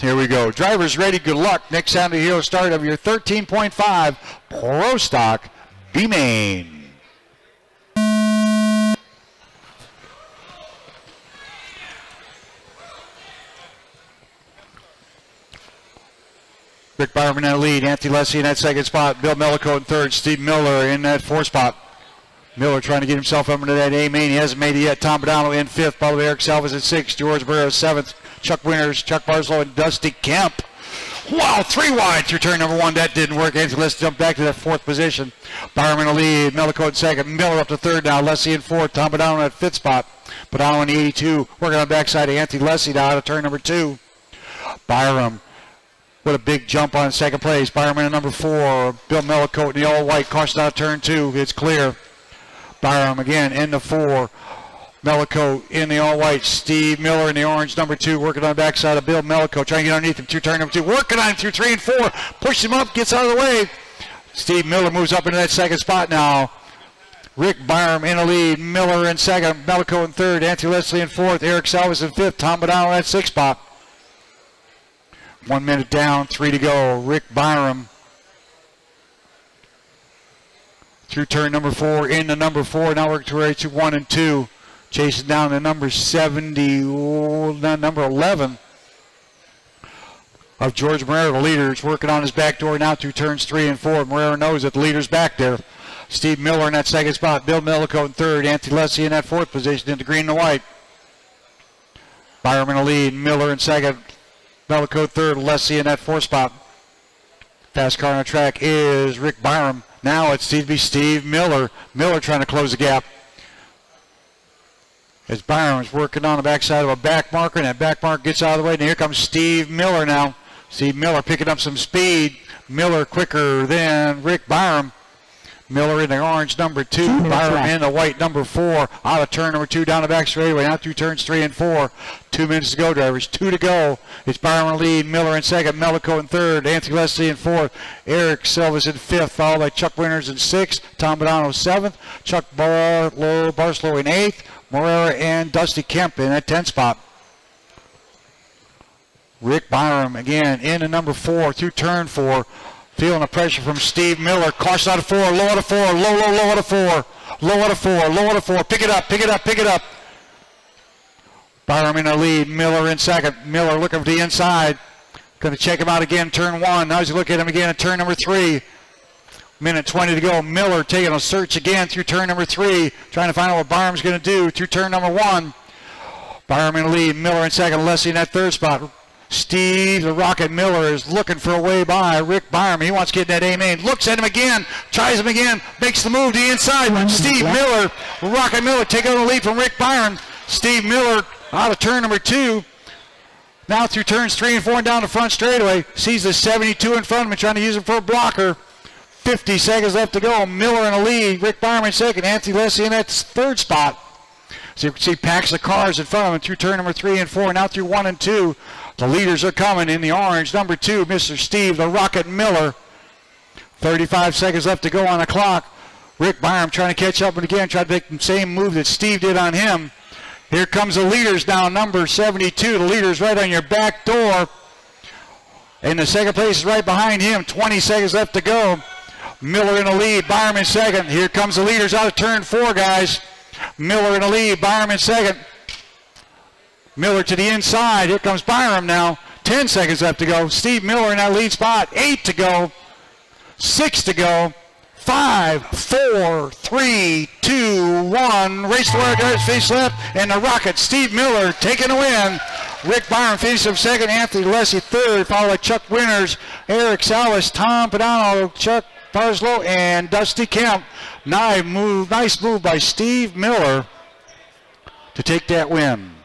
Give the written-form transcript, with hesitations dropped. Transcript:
Here we go. Drivers ready. Good luck. Next sound of hero start of your 13.5 Pro Stock B-Main. Rick Byrum in that lead. Anthony Leccese in that second spot. Bill Malicoat in third. Steve Miller in that fourth spot. Miller trying to get himself up into that A-Main. He hasn't made it yet. Tom Pedano in fifth. Followed by Eric Salvas in sixth. Jorge Moreira seventh. Chuck Winters, Chuck Barsalow, and Dusty Kemp. Wow, 3 wide through turn number 1. That didn't work. Anthony Leccese jumped back to that fourth position. Byrum in the lead. Malicoat in second. Miller up to third now. Leccese in fourth. Tom Pedano in that fifth spot. Pedano in the 82. Working on the backside of Anthony Leccese now out of turn number 2. Byrum. What a big jump on second place. Byrum in number 4. Bill Malicoat in the all-white. Caution out of turn 2. It's clear. Byrum again in the 4. Malicoat in the all-white. Steve Miller in the orange, number 2. Working on the backside of Bill Malicoat. Trying to get underneath him through turn number 2. Working on him through 3 and 4. Pushes him up. Gets out of the way. Steve Miller moves up into that second spot now. Rick Byrum in the lead. Miller in second. Malicoat in third. Anthony Leccese in fourth. Eric Salvas in fifth. Tom Pedano in that sixth spot. 1 minute down, 3 to go. Rick Byrum through turn number 4, into number 4. Now working to 1 and 2. Chasing down the number 70, number 11 of Jorge Moreira, the leader. Is working on his back door now through turns 3 and 4. Moreira knows that the leader's back there. Steve Miller in that second spot. Bill Malicoat in third. Anthony Leccese in that fourth position into green and white. Byrum in the lead. Miller in second. Malicoat third, Leccese in that fourth spot. Fast car on the track is Rick Byrum. Now it's to be Steve Miller. Miller trying to close the gap. As Byrum working on the backside of a back marker, and that back marker gets out of the way, and here comes Steve Miller now. Steve Miller picking up some speed. Miller quicker than Rick Byrum. Miller in the orange, number 2. Byrum in the white, number 4. Out of turn number 2, down the back straightaway. Now through turns 3 and 4. 2 minutes to go, drivers. 2 to go. It's Byrum in the lead. Miller in second. Malicoat in third. Anthony Leccese in fourth. Eric Salvas in fifth. Followed by Chuck Winters in sixth. Tom Pedano seventh. Chuck Barsalow in eighth. Moreira and Dusty Kemp in that 10th spot. Rick Byrum again in the number 4 through turn 4. Feeling the pressure from Steve Miller. Caution out of 4, low out of 4, low out of 4, low out of 4, low out of 4. Pick it up, pick it up, pick it up. Byrum in the lead, Miller in second. Miller looking for the inside. Going to check him out again, turn 1. Now he's looking at him again at turn number 3. Minute 20 to go. Miller taking a search again through turn number 3. Trying to find out what Byram's going to do through turn number 1. Byrum in the lead, Miller in second. Leccese in that third spot. Steve the Rocket Miller is looking for a way by Rick Byrum. He wants to get that A-Main. Looks at him again. Tries him again. Makes the move to the inside. Steve Miller, Rocket Miller taking the lead from Rick Byrum. Steve Miller out of turn number 2. Now through turns 3 and 4 and down the front straightaway. Sees the 72 in front of him trying to use him for a blocker. 50 seconds left to go. Miller in the lead. Rick Byrum in second. Anthony Leccese in that third spot. So you can see packs of cars in front of him through turn number 3 and 4. Now through 1 and 2. The leaders are coming in the orange. Number 2, Mr. Steve the Rocket Miller. 35 seconds left to go on the clock. Rick Byrum trying to catch up and again, trying to make the same move that Steve did on him. Here comes the leaders now, number 72. The leaders right on your back door. And the second place is right behind him. 20 seconds left to go. Miller in the lead, Byrum in second. Here comes the leaders out of turn 4, guys. Miller in the lead, Byrum in second. Miller to the inside. Here comes Byrum now. 10 seconds left to go. Steve Miller in that lead spot. 8 to go. 6 to go. 5, 4, 3, 2, 1. Race to where guys face left. And the Rocket, Steve Miller taking the win. Rick Byrum finished up second. Anthony Leccese third. Followed by Chuck Winters, Eric Salvas, Tom Pedano, Chuck Barsalow, and Dusty Kemp. Nice move by Steve Miller to take that win.